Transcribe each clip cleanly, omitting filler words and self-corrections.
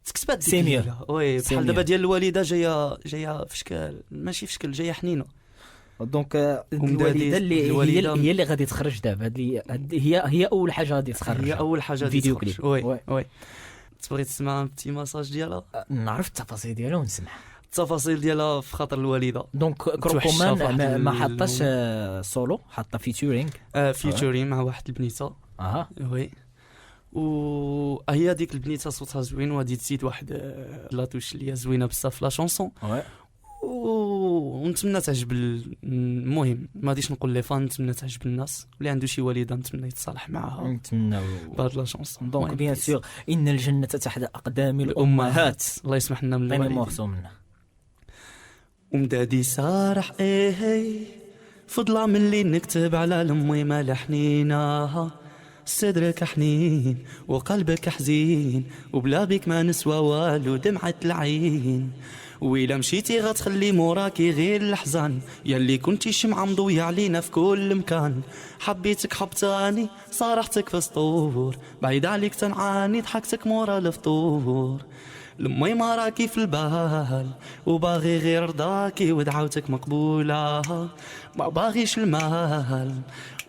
تكتبات سيمير. وي بحال سيمير. دابا ديال الوالده جايه في شكل ماشي في شكل جايه حنينه. دونك ومدادي- الوالده اللي الوالدة هي اللي غادي تخرج دابا، هي اول حاجه غادي تخرج. هي اول حاجه الفيديو تخرج. كليب. وي تبغي تسمع بتي ماساج ديالها؟ نعرف التفاصيل ديالها ونسمع. التفاصيل ديالها في خاطر الوالده. دونك كروكومان ما حطاش سولو، حاطه فيتورينغ. فيتورين مع واحد البنيته. وي وهي ديك البنيته صوتها زوين وغادي تزيد واحد لاتوش اللي هي زوينه بزاف لا شونسون. ونتمنى تعجب المهم ما غاديش نقول لي فان، نتمنى تعجب الناس اللي عنده شي والده نتمنى يتصالح معها نتمناو بهاد لا شونسون. دونك بيان سور ان الجنه تحت اقدام الامهات. الله يسمح لنا من عطيني الوالدين. مورسو منه. ومدادي سارح فضلا من اللي نكتب على لمي ما لحنيناها، صدرك حنين وقلبك حزين وبلا بك ما نسوى والو دمعة العين، وإلا مشيتي غتخلي موراكي غير الحزان، يلي كنتي شمعة مضوية علينا في كل مكان، حبيتك حبتاني صارحتك في سطور، بعيد عليك تنعاني ضحكتك مورا الفطور، لمي ما راكي في البال وباغي غير رضاكي ودعوتك مقبولة، ما باغيش المال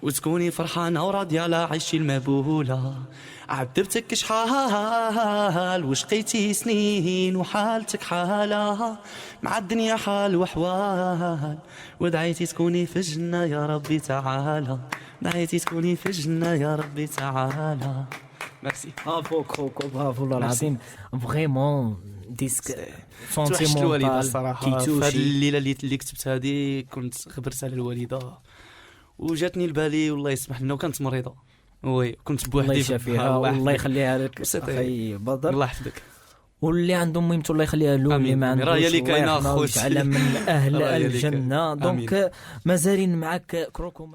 وتكوني فرحانة وراضية على عيشي المبولة، عذبتك شحال وشقيتي سنين وحالتك حالها مع الدنيا حال وحوال، ودعيتي تكوني في الجنة يا ربي تعالى، دعيتي تكوني في الجنة يا ربي تعالى. ميرسي. برافو والله العظيم فريمون ديسك توحشت الوالده سونتيمونتال الصراحه. في هذه كيتوشي. الليله اللي كتبت هذه كنت خبرت على الوالده وجاتني البالي والله يسمح لنا وكانت مريضه. وي كنت الله بوحدي يشافيها والله يخليها لك اخي بدر. الله يحفظك. واللي عندهم ميمته الله يخليها له، اللي ما عندوش راه هي اللي كاينه الله يرحمه اخوتي ويجعلها من اهل راه هي اللي الجنه. كاينة. دونك مازالين معك كروكو.